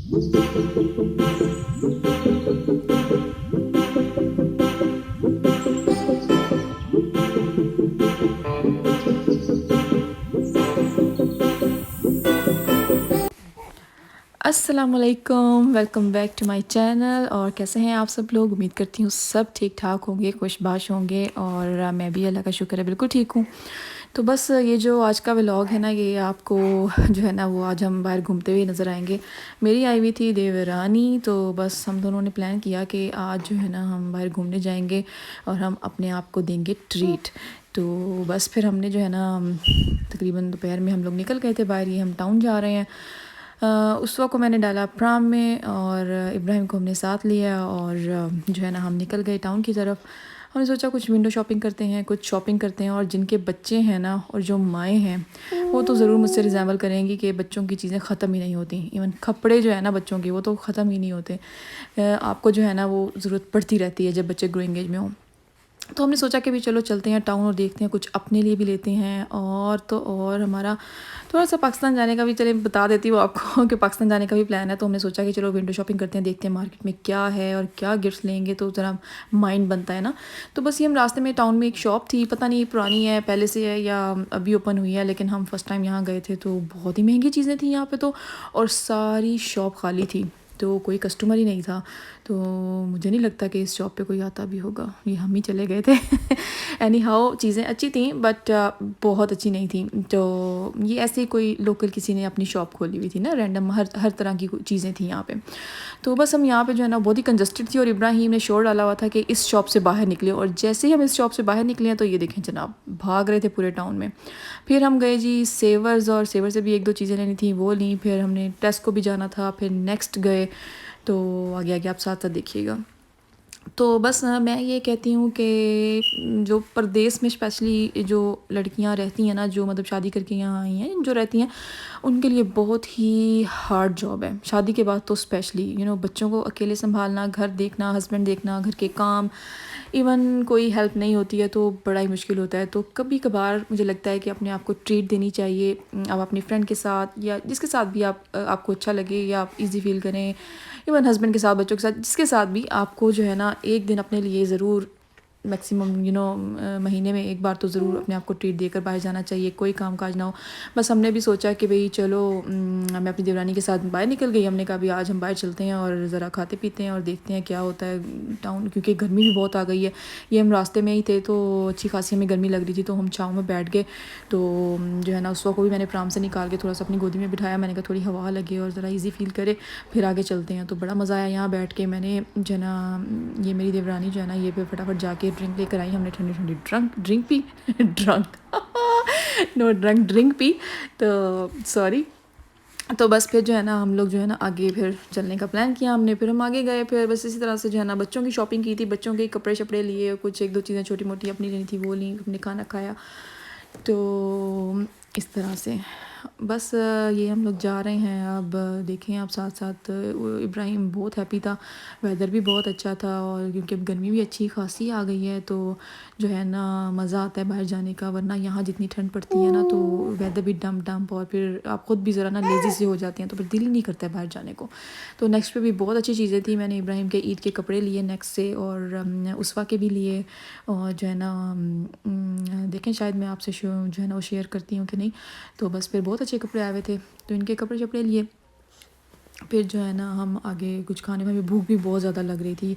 السلام علیکم، welcome back to my channel. اور کیسے ہیں آپ سب لوگ؟ امید کرتی ہوں سب ٹھیک ٹھاک ہوں گے، خوش باش ہوں گے، اور میں بھی اللہ کا شکر ہے بالکل ٹھیک ہوں. تو بس یہ جو آج کا ولاگ ہے نا، یہ آپ کو جو ہے نا وہ آج ہم باہر گھومتے ہوئے نظر آئیں گے. میری آئی ہوئی تھی دیورانی، تو بس ہم دونوں نے پلان کیا کہ آج جو ہے نا ہم باہر گھومنے جائیں گے اور ہم اپنے آپ کو دیں گے ٹریٹ. تو بس پھر ہم نے جو ہے نا تقریباً دوپہر میں ہم لوگ نکل گئے تھے باہر، یہ ہم ٹاؤن جا رہے ہیں. اس وقت کو میں نے ڈالا پرام میں، اور ابراہیم کو ہم نے ساتھ لیا، اور جو ہے نا ہم نکل گئے ٹاؤن کی طرف. ہم نے سوچا کچھ ونڈو شاپنگ کرتے ہیں، کچھ شاپنگ کرتے ہیں. اور جن کے بچے ہیں نا اور جو مائیں ہیں وہ تو ضرور مجھ سے ریزیمبل کریں گی کہ بچوں کی چیزیں ختم ہی نہیں ہوتی. ایون کپڑے جو ہے نا بچوں کے وہ تو ختم ہی نہیں ہوتے. آپ کو جو ہے نا وہ ضرورت پڑتی رہتی ہے جب بچے گروئنگ ایج میں ہوں. تو ہم نے سوچا کہ بھی چلو چلتے ہیں ٹاؤن اور دیکھتے ہیں، کچھ اپنے لیے بھی لیتے ہیں. اور ہمارا تھوڑا سا پاکستان جانے کا بھی، چلے بتا دیتی ہوں آپ کو کہ پاکستان جانے کا بھی پلان ہے. تو ہم نے سوچا کہ چلو ونڈو شاپنگ کرتے ہیں، دیکھتے ہیں مارکیٹ میں کیا ہے اور کیا گفٹس لیں گے، تو ذرا مائنڈ بنتا ہے نا. تو بس یہ ہم راستے میں ٹاؤن میں ایک شاپ تھی، پتہ نہیں پرانی ہے پہلے سے ہے یا ابھی اوپن ہوئی ہے، لیکن ہم فرسٹ ٹائم یہاں گئے تھے تو بہت ہی مہنگی چیزیں تھیں یہاں پہ تو. اور ساری شاپ خالی تھی، تو کوئی کسٹمر ہی نہیں تھا. تو مجھے نہیں لگتا کہ اس شاپ پہ کوئی آتا بھی ہوگا، یہ ہم ہی چلے گئے تھے. اینی ہاؤ چیزیں اچھی تھیں بٹ بہت اچھی نہیں تھیں. تو یہ ایسے کوئی لوکل کسی نے اپنی شاپ کھولی ہوئی تھی نا، رینڈم ہر طرح کی چیزیں تھیں یہاں پہ. تو بس ہم یہاں پہ جو ہے نا بہت ہی کنجسٹڈ تھی، اور ابراہیم نے شور ڈالا ہوا تھا کہ اس شاپ سے باہر نکلے. اور جیسے ہی ہم اس شاپ سے باہر نکلے ہیں تو یہ دیکھیں جناب بھاگ رہے تھے پورے ٹاؤن میں. پھر ہم گئے جی سیورز، اور سیور سے بھی ایک دو چیزیں لینی تھیں وہ لیں. پھر ہم نے ٹیسکو بھی جانا تھا، پھر نیکسٹ گئے. تو آگے آگے آپ ساتھ ساتھ دیکھیے گا. تو بس میں یہ کہتی ہوں کہ جو پردیس میں اسپیشلی جو لڑکیاں رہتی ہیں نا، جو مطلب شادی کر کے یہاں آئی ہیں جو رہتی ہیں، ان کے لیے بہت ہی ہارڈ جاب ہے شادی کے بعد تو اسپیشلی. بچوں کو اکیلے سنبھالنا، گھر دیکھنا، ہسبینڈ دیکھنا، گھر کے کام، ایون کوئی ہیلپ نہیں ہوتی ہے تو بڑا ہی مشکل ہوتا ہے. تو کبھی کبھار مجھے لگتا ہے کہ اپنے آپ کو ٹریٹ دینی چاہیے. آپ اپنی فرینڈ کے ساتھ یا جس کے ساتھ بھی آپ کو اچھا لگے یا آپ ایزی فیل کریں، ایون ہسبینڈ کے ساتھ، بچوں کے ساتھ، جس کے ساتھ بھی آپ کو جو ہے نا ایک دن اپنے لیے ضرور میکسیمم مہینے میں ایک بار تو ضرور اپنے آپ کو ٹریٹ دے کر باہر جانا چاہیے، کوئی کام کاج نہ ہو. بس ہم نے بھی سوچا کہ بھئی چلو میں اپنی دیورانی کے ساتھ باہر نکل گئی. ہم نے کہا بھی آج ہم باہر چلتے ہیں اور ذرا کھاتے پیتے ہیں اور دیکھتے ہیں کیا ہوتا ہے ٹاؤن، کیونکہ گرمی بھی بہت آ گئی ہے. یہ ہم راستے میں ہی تھے تو اچھی خاصی ہمیں گرمی لگ رہی تھی، تو ہم چھاؤں میں بیٹھ گئے. تو جو ہے نا اس وقت کو بھی میں نے پرام سے نکال کے تھوڑا سا اپنی گودی میں بٹھایا. میں نے کہا تھوڑی ہوا لگے اور ذرا ایزی فیل کرے، پھر آگے چلتے ہیں. تو بڑا مزہ آیا یہاں بیٹھ کے. میں نے جو ہے نا یہ میری دیورانی جو ہے نا یہ پہ فٹافٹ جا کے ڈرنک لے کر آئی. ہم نے ٹھنڈی ٹھنڈی ڈرنک پی ڈرنک پی. تو سوری. تو بس پھر جو ہے نا ہم لوگ جو ہے نا آگے پھر چلنے کا پلان کیا ہم نے. پھر ہم آگے گئے، پھر بس اسی طرح سے جو ہے نا بچوں کی شاپنگ کی تھی، بچوں کے کپڑے شپڑے لیے، کچھ ایک دو چیزیں چھوٹی موٹی اپنی لینی تھی وہ لیں، اپنے کھانا کھایا. تو اس طرح سے بس یہ ہم لوگ جا رہے ہیں. اب دیکھیں آپ ساتھ ساتھ. ابراہیم بہت ہیپی تھا، ویدر بھی بہت اچھا تھا، اور کیونکہ اب گرمی بھی اچھی خاصی آ گئی ہے تو جو ہے نا مزہ آتا ہے باہر جانے کا. ورنہ یہاں جتنی ٹھنڈ پڑتی ہے نا تو ویدر بھی ڈمپ اور پھر آپ خود بھی ذرا نا لیزی سے ہو جاتے ہیں، تو پھر دل ہی نہیں کرتا ہے باہر جانے کو. تو نیکسٹ پہ بھی بہت اچھی چیزیں تھیں. میں نے ابراہیم کے عید کے کپڑے لیے نیکسٹ سے، اور اسوا کے بھی لیے. اور جو ہے نا دیکھیں شاید میں آپ سے جو ہے نا وہ شیئر کرتی ہوں کہ نہیں. تو بس پھر بہت اچھے کپڑے آئے ہوئے تھے تو ان کے کپڑے شپڑے لیے. پھر جو ہے نا ہم آگے کچھ کھانے میں، بھوک بھی بہت زیادہ لگ رہی تھی.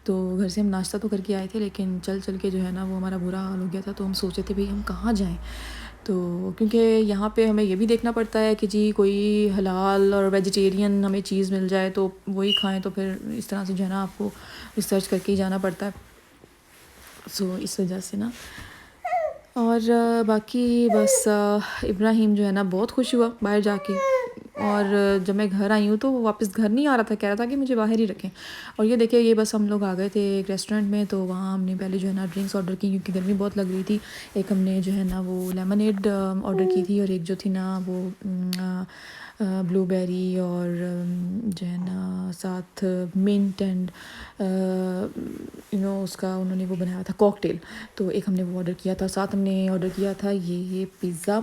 تو گھر سے ہم ناشتہ تو کر کے آئے تھے، لیکن چل کے جو ہے نا وہ ہمارا برا حال ہو گیا تھا. تو ہم سوچے تھے بھئی ہم کہاں جائیں. تو کیونکہ یہاں پہ ہمیں یہ بھی دیکھنا پڑتا ہے کہ جی کوئی حلال اور ویجیٹیرین ہمیں چیز مل جائے تو وہی کھائیں. تو پھر اس طرح سے جو ہے نا آپ کو ریسرچ کر کے ہی جانا پڑتا ہے. سو اس وجہ سے نا. اور باقی بس ابراہیم جو ہے نا بہت خوش ہوا باہر جا کے. اور جب میں گھر آئی ہوں تو وہ واپس گھر نہیں آ رہا تھا، کہہ رہا تھا کہ مجھے باہر ہی رکھیں. اور یہ دیکھیں یہ بس ہم لوگ آ گئے تھے ایک ریسٹورنٹ میں. تو وہاں ہم نے پہلے جو ہے نا ڈرنکس آرڈر کی کیونکہ گرمی بہت لگ رہی تھی. ایک ہم نے جو ہے نا وہ لیمنیڈ آرڈر کی تھی، اور ایک جو تھی نا وہ بلو بیری، اور جو ہے نا ساتھ منٹ اینڈ اس کا انہوں نے وہ بنایا تھا کوکٹیل. تو ایک ہم نے وہ آرڈر کیا تھا. ساتھ ہم نے آرڈر کیا تھا یہ پیزا،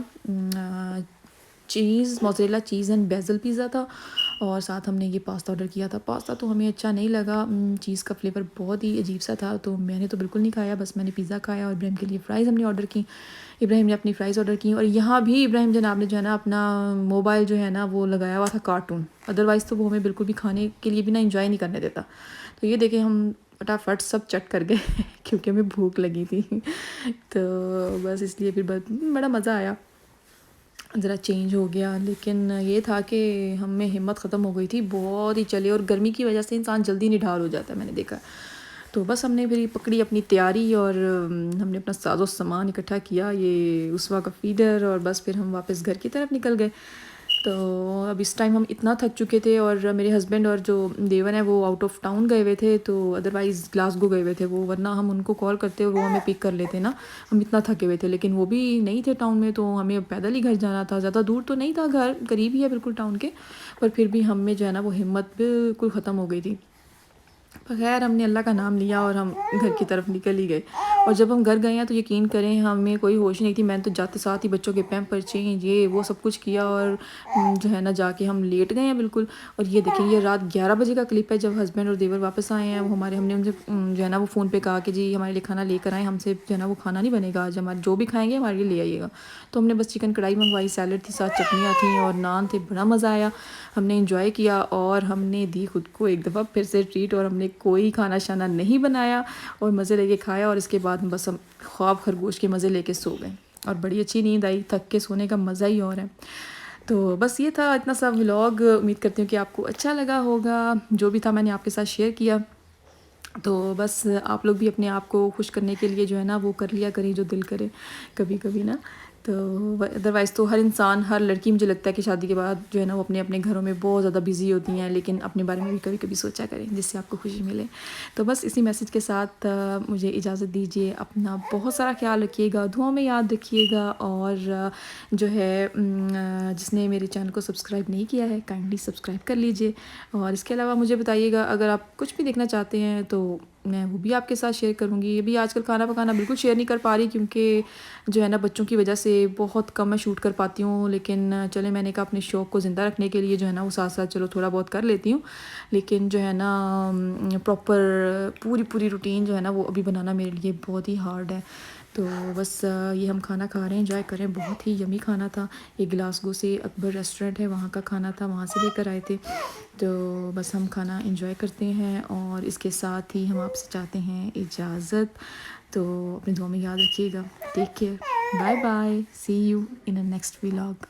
چیز موزریلا چیز اینڈ بیزل پیزا تھا. اور ساتھ ہم نے یہ پاستا آرڈر کیا تھا. پاستا تو ہمیں اچھا نہیں لگا, چیز کا فلیور بہت ہی عجیب سا تھا, تو میں نے تو بالکل نہیں کھایا, بس میں نے پیزا کھایا. اور ابراہیم کے لیے فرائز ہم نے آرڈر کی, ابراہیم نے اپنی فرائز آرڈر کی. اور یہاں بھی ابراہیم جناب نے جو ہے نا اپنا موبائل جو ہے نا وہ لگایا ہوا تھا کارٹون, ادروائز تو وہ ہمیں بالکل بھی کھانے کے لیے بھی نہ انجوائے نہیں کرنے دیتا. تو یہ دیکھیں ہم فٹافٹ سب چٹ کر گئے کیونکہ ہمیں بھوک لگی تھی. تو بس اس لیے پھر بڑا مزہ آیا, ذرا چینج ہو گیا. لیکن یہ تھا کہ ہم میں ہمت ختم ہو گئی تھی, بہت ہی چلے, اور گرمی کی وجہ سے انسان جلدی نڈھال ہو جاتا ہے, میں نے دیکھا. تو بس ہم نے پھر پکڑی اپنی تیاری, اور ہم نے اپنا ساز و سامان اکٹھا کیا, یہ اسوا کا فیڈر, اور بس پھر ہم واپس گھر کی طرف نکل گئے. تو اب اس ٹائم ہم اتنا تھک چکے تھے, اور میرے ہسبینڈ اور جو دیور ہیں وہ آؤٹ آف ٹاؤن گئے ہوئے تھے, تو ادروائز گلاسگو گئے ہوئے تھے وہ, ورنہ ہم ان کو کال کرتے اور وہ ہمیں پک کر لیتے نا, ہم اتنا تھکے ہوئے تھے. لیکن وہ بھی نہیں تھے ٹاؤن میں, تو ہمیں پیدل ہی گھر جانا تھا, زیادہ دور تو نہیں تھا, گھر قریب ہی ہے بالکل ٹاؤن کے, پر پھر بھی ہم میں جو ہے نا وہ ہمت بالکل ختم ہو گئی تھی. خیر ہم نے اللہ کا نام لیا اور ہم گھر کی طرف نکل ہی گئے. اور جب ہم گھر گئے ہیں تو یقین کریں ہمیں کوئی ہوش نہیں تھی, میں نے تو جاتے ساتھ ہی بچوں کے پیمپر چینج یہ وہ سب کچھ کیا, اور جو ہے نا جا کے ہم لیٹ گئے ہیں بالکل. اور یہ دیکھیں یہ رات 11 بجے کا کلپ ہے, جب ہسبینڈ اور دیور واپس آئے ہیں. وہ ہم نے ان سے جو ہے نا وہ فون پہ کہا کہ جی ہمارے لیے کھانا لے کر آئیں, ہم سے جو ہے نا وہ کھانا نہیں بنے گا آج, ہمارے جو بھی کھائیں گے ہمارے لیے لے آئیے گا. تو ہم نے بس چکن کڑھائی منگوائی, سیلڈ تھی, ساتھ چٹنیاں تھیں اور نان تھے, بڑا مزہ آیا, ہم نے انجوائے کیا. اور ہم نے دی خود کو ایک دفعہ پھر سے ٹریٹ, اور ہم نے کوئی کھانا شانا نہیں بنایا اور مزے لے کے کھایا. اور اس کے بعد بس ہم خواب خرگوش کے مزے لے کے سو گئے, اور بڑی اچھی نیند آئی, تھک کے سونے کا مزہ ہی اور ہے. تو بس یہ تھا اتنا سا ولاگ, امید کرتی ہوں کہ آپ کو اچھا لگا ہوگا, جو بھی تھا میں نے آپ کے ساتھ شیئر کیا. تو بس آپ لوگ بھی اپنے آپ کو خوش کرنے کے لیے جو ہے نا وہ کر لیا کریں جو دل کرے کبھی کبھی نا. تو ادروائز تو ہر انسان, ہر لڑکی مجھے لگتا ہے کہ شادی کے بعد جو ہے نا وہ اپنے اپنے گھروں میں بہت زیادہ بزی ہوتی ہیں, لیکن اپنے بارے میں بھی کبھی کبھی سوچا کریں جس سے آپ کو خوشی ملے. تو بس اسی میسج کے ساتھ مجھے اجازت دیجیے, اپنا بہت سارا خیال رکھیے گا, دعاؤں میں یاد رکھیے گا. اور جو ہے جس نے میرے چینل کو سبسکرائب نہیں کیا ہے کائنڈلی سبسکرائب کر لیجیے. اور اس کے علاوہ مجھے بتائیے گا اگر آپ کچھ بھی دیکھنا چاہتے ہیں تو میں وہ بھی آپ کے ساتھ شیئر کروں گی. یہ بھی آج کل کھانا پکانا بالکل شیئر نہیں کر پا رہی, کیونکہ جو ہے نا بچوں کی وجہ سے بہت کم میں شوٹ کر پاتی ہوں. لیکن چلے میں نے کہا اپنے شوق کو زندہ رکھنے کے لیے جو ہے نا وہ ساتھ ساتھ چلو تھوڑا بہت کر لیتی ہوں. لیکن جو ہے نا پراپر پوری روٹین جو ہے نا وہ ابھی بنانا میرے لیے بہت ہی ہارڈ ہے. تو بس یہ ہم کھانا کھا رہے ہیں, انجوائے کر رہے ہیں, بہت ہی یمی کھانا تھا. یہ گلاسگو سے اکبر ریسٹورنٹ ہے, وہاں کا کھانا تھا, وہاں سے لے کر آئے تھے. تو بس ہم کھانا انجوائے کرتے ہیں, اور اس کے ساتھ ہی ہم آپ سے چاہتے ہیں اجازت. تو اپنے دعاؤں میں یاد رکھیے گا. Take care, bye bye, see you in a next vlog.